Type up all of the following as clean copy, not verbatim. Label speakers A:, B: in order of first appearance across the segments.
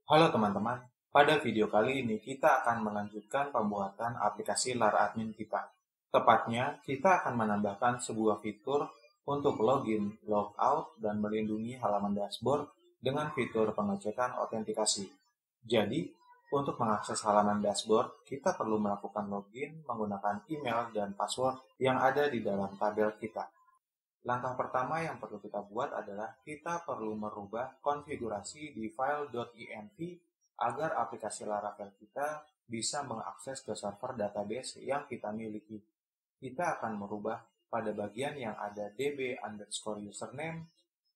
A: Halo teman-teman, pada video kali ini kita akan melanjutkan pembuatan aplikasi LAR admin kita. Tepatnya, kita akan menambahkan sebuah fitur untuk login, logout, dan melindungi halaman dashboard dengan fitur pengecekan autentikasi. Jadi, untuk mengakses halaman dashboard, kita perlu melakukan login menggunakan email dan password yang ada di dalam tabel kita. Langkah pertama yang perlu kita buat adalah kita perlu merubah konfigurasi di file.env agar aplikasi Laravel kita bisa mengakses ke server database yang kita miliki. Kita akan merubah pada bagian yang ada db_username,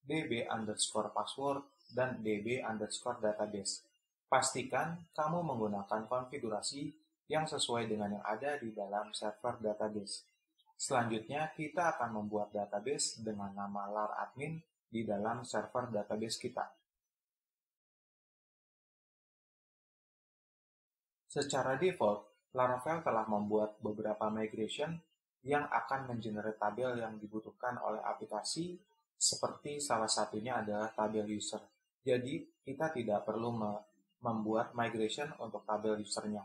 A: db_password, dan db_database. Pastikan kamu menggunakan konfigurasi yang sesuai dengan yang ada di dalam server database. Selanjutnya, kita akan membuat database dengan nama lar admin di dalam server database kita. Secara default, Laravel telah membuat beberapa migration yang akan mengenerate tabel yang dibutuhkan oleh aplikasi, seperti salah satunya adalah tabel user. Jadi, kita tidak perlu membuat migration untuk tabel usernya.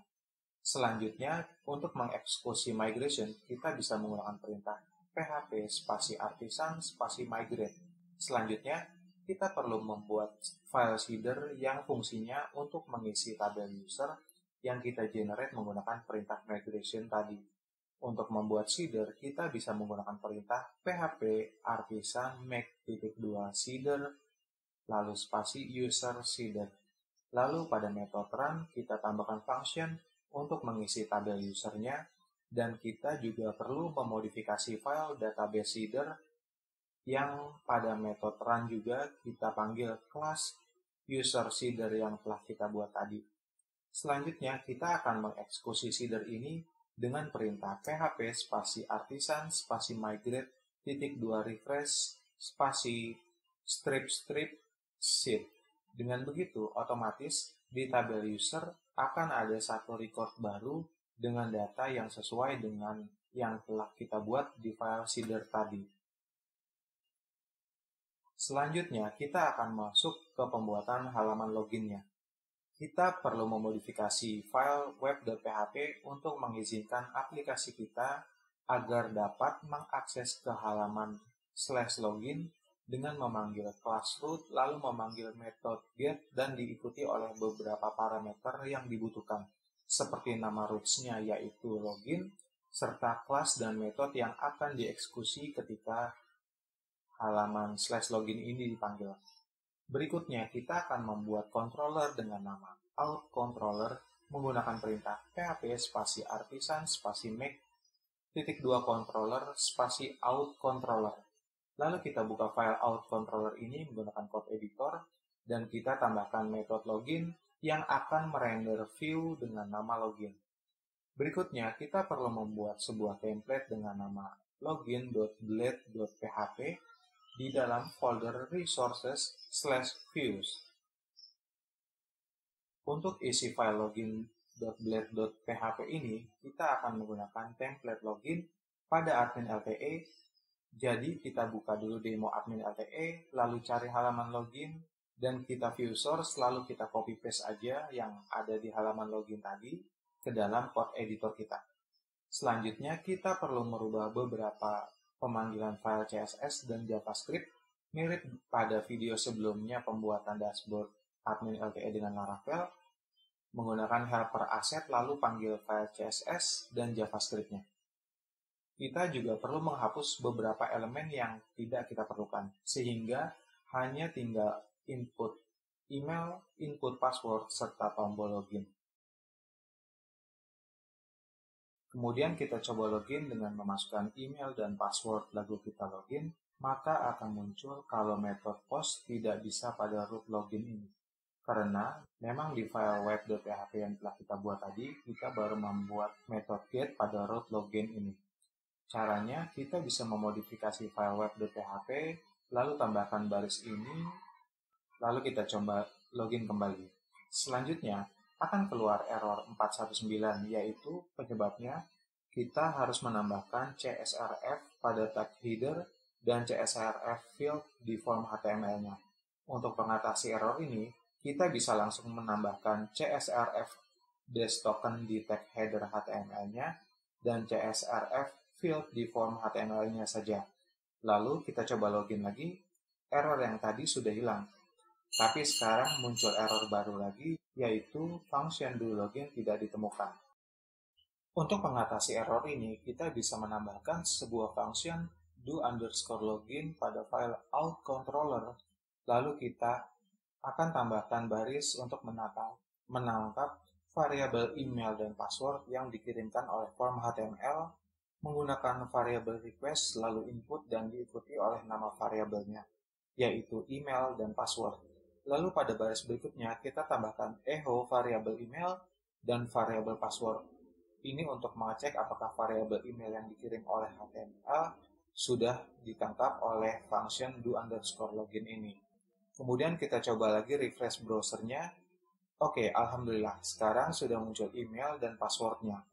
A: Selanjutnya, untuk mengeksekusi migration, kita bisa menggunakan perintah php spasi artisan spasi migrate. Selanjutnya, kita perlu membuat file seeder yang fungsinya untuk mengisi tabel user yang kita generate menggunakan perintah migration tadi. Untuk membuat seeder, kita bisa menggunakan perintah php artisan make_seeder lalu spasi user seeder. Lalu pada metode run, kita tambahkan function untuk mengisi tabel usernya, dan kita juga perlu memodifikasi file database seeder yang pada metode run juga kita panggil kelas user seeder yang telah kita buat tadi. Selanjutnya, kita akan mengeksekusi seeder ini dengan perintah php spasi artisan spasi migrate refresh spasi strip seed. Dengan begitu, otomatis di tabel user akan ada satu record baru dengan data yang sesuai dengan yang telah kita buat di file seeder tadi. Selanjutnya, kita akan masuk ke pembuatan halaman loginnya. Kita perlu memodifikasi file web.php untuk mengizinkan aplikasi kita agar dapat mengakses ke halaman /login dengan memanggil kelas root, lalu memanggil metode get, dan diikuti oleh beberapa parameter yang dibutuhkan, seperti nama roots-nya yaitu login, serta kelas dan metode yang akan dieksekusi ketika halaman /login ini dipanggil. Berikutnya, kita akan membuat controller dengan nama outController menggunakan perintah php spasi artisan spasi make_controller spasi outController. Lalu kita buka file outController ini menggunakan code editor, dan kita tambahkan metode login yang akan merender view dengan nama login. Berikutnya, kita perlu membuat sebuah template dengan nama login.blade.php di dalam folder resources/views. Untuk isi file login.blade.php ini, kita akan menggunakan template login pada admin LTE. Jadi, kita buka dulu demo admin LTE, lalu cari halaman login, dan kita view source, lalu kita copy paste aja yang ada di halaman login tadi ke dalam code editor kita. Selanjutnya, kita perlu merubah beberapa pemanggilan file CSS dan JavaScript mirip pada video sebelumnya pembuatan dashboard admin LTE dengan Laravel, menggunakan helper asset lalu panggil file CSS dan JavaScript-nya. Kita juga perlu menghapus beberapa elemen yang tidak kita perlukan, sehingga hanya tinggal input email, input password, serta tombol login. Kemudian kita coba login dengan memasukkan email dan password, lalu kita login, maka akan muncul kalau metode post tidak bisa pada root login ini. Karena memang di file web.php yang telah kita buat tadi, kita baru membuat metode get pada root login ini. Caranya, kita bisa memodifikasi file web.php, lalu tambahkan baris ini, lalu kita coba login kembali. Selanjutnya, akan keluar error 419, yaitu penyebabnya kita harus menambahkan CSRF pada tag header dan CSRF field di form HTML-nya. Untuk mengatasi error ini, kita bisa langsung menambahkan CSRF dash token di tag header HTML-nya dan CSRF field di form HTML-nya saja. Lalu kita coba login lagi, error yang tadi sudah hilang. Tapi sekarang muncul error baru lagi, yaitu function do login tidak ditemukan. Untuk mengatasi error ini, kita bisa menambahkan sebuah function do_login pada file out controller. Lalu kita akan tambahkan baris untuk menangkap variabel email dan password yang dikirimkan oleh form HTML menggunakan variabel request lalu input dan diikuti oleh nama variabelnya, yaitu email dan password. Lalu pada baris berikutnya kita tambahkan echo variabel email dan variabel password. Ini untuk mengecek apakah variabel email yang dikirim oleh HTML sudah ditangkap oleh function do_login ini. Kemudian kita coba lagi refresh browsernya. Oke, alhamdulillah, sekarang sudah muncul email dan passwordnya.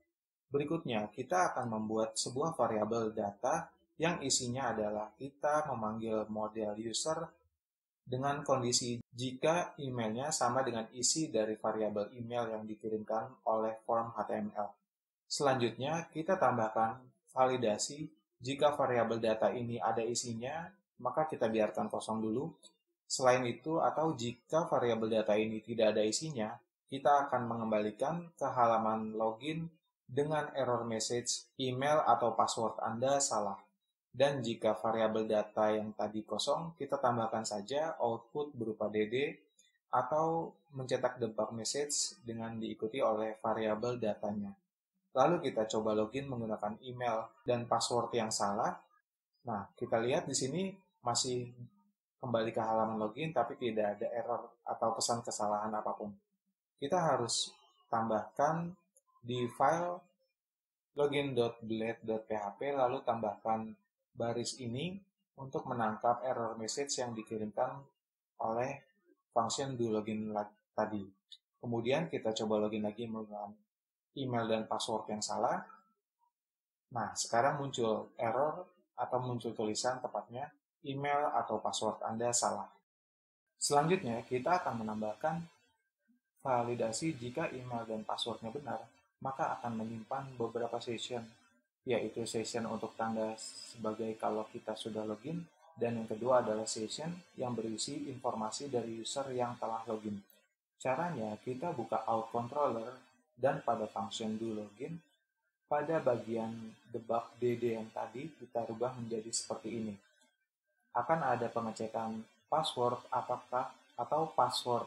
A: Berikutnya, kita akan membuat sebuah variabel data yang isinya adalah kita memanggil model user dengan kondisi jika emailnya sama dengan isi dari variabel email yang dikirimkan oleh form HTML. Selanjutnya, kita tambahkan validasi jika variabel data ini ada isinya, maka kita biarkan kosong dulu. Selain itu, atau jika variabel data ini tidak ada isinya, kita akan mengembalikan ke halaman login dengan error message email atau password Anda salah. Dan jika variabel data yang tadi kosong, kita tambahkan saja output berupa DD atau mencetak debug message dengan diikuti oleh variabel datanya. Lalu kita coba login menggunakan email dan password yang salah. Nah, kita lihat di sini masih kembali ke halaman login, tapi tidak ada error atau pesan kesalahan apapun. Kita harus tambahkan di file login.blade.php, lalu tambahkan baris ini untuk menangkap error message yang dikirimkan oleh function do_login tadi. Kemudian kita coba login lagi menggunakan email dan password yang salah. Nah, sekarang muncul error atau muncul tulisan tepatnya email atau password Anda salah. Selanjutnya, kita akan menambahkan validasi jika email dan passwordnya benar, maka akan menyimpan beberapa session, yaitu session untuk tanda sebagai kalau kita sudah login, dan yang kedua adalah session yang berisi informasi dari user yang telah login. Caranya, kita buka out controller, dan pada function do_login, pada bagian debug DD yang tadi kita rubah menjadi seperti ini. Akan ada pengecekan password apakah atau password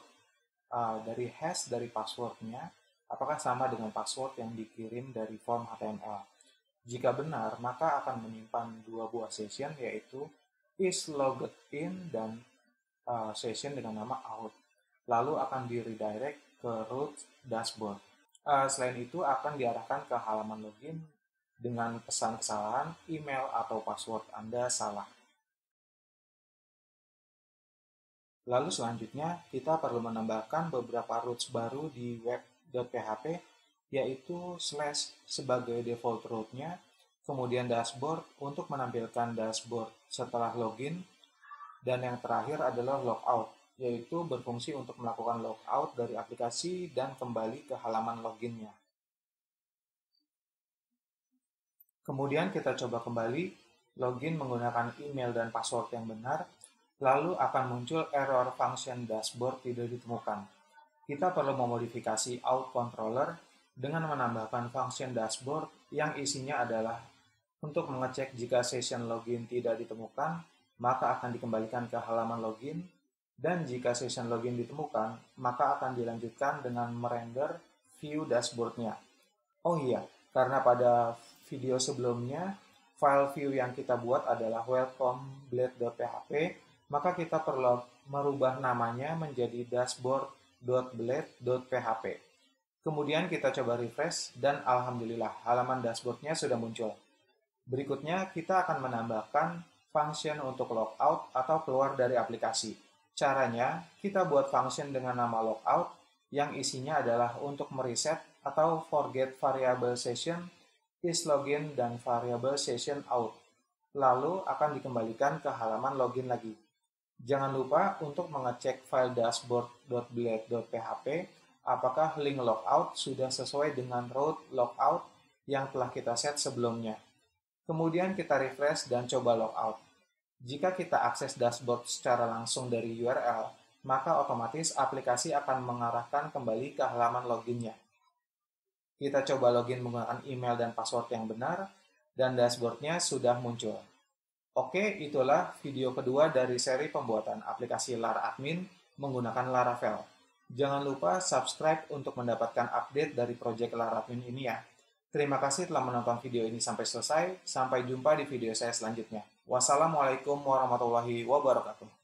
A: dari hash dari passwordnya apakah sama dengan password yang dikirim dari form HTML. Jika benar, maka akan menyimpan dua buah session, yaitu is logged in dan session dengan nama out. Lalu akan di redirect ke root dashboard. Selain itu akan diarahkan ke halaman login dengan pesan kesalahan email atau password Anda salah. Lalu selanjutnya kita perlu menambahkan beberapa roots baru di web.php, yaitu slash sebagai default root-nya, kemudian dashboard untuk menampilkan dashboard setelah login, dan yang terakhir adalah logout, yaitu berfungsi untuk melakukan logout dari aplikasi dan kembali ke halaman loginnya. Kemudian kita coba kembali login menggunakan email dan password yang benar, lalu akan muncul error function dashboard tidak ditemukan. Kita perlu memodifikasi out controller dengan menambahkan function dashboard yang isinya adalah untuk mengecek jika session login tidak ditemukan, maka akan dikembalikan ke halaman login, dan jika session login ditemukan, maka akan dilanjutkan dengan merender view dashboard-nya. Oh iya, karena pada video sebelumnya, file view yang kita buat adalah welcome.blade.php, maka kita perlu merubah namanya menjadi dashboard.blade.php. Kemudian kita coba refresh, dan alhamdulillah halaman dashboard-nya sudah muncul. Berikutnya, kita akan menambahkan function untuk logout atau keluar dari aplikasi. Caranya, kita buat function dengan nama logout yang isinya adalah untuk mereset atau forget variable session, isLogin, dan variable session out. Lalu akan dikembalikan ke halaman login lagi. Jangan lupa untuk mengecek file dashboard.blade.php apakah link logout sudah sesuai dengan route logout yang telah kita set sebelumnya. Kemudian kita refresh dan coba logout. Jika kita akses dashboard secara langsung dari URL, maka otomatis aplikasi akan mengarahkan kembali ke halaman loginnya. Kita coba login menggunakan email dan password yang benar, dan dashboardnya sudah muncul. Oke, itulah video kedua dari seri pembuatan aplikasi LAR Admin menggunakan Laravel. Jangan lupa subscribe untuk mendapatkan update dari proyek LAR Admin ini ya. Terima kasih telah menonton video ini sampai selesai. Sampai jumpa di video saya selanjutnya. Wassalamualaikum warahmatullahi wabarakatuh.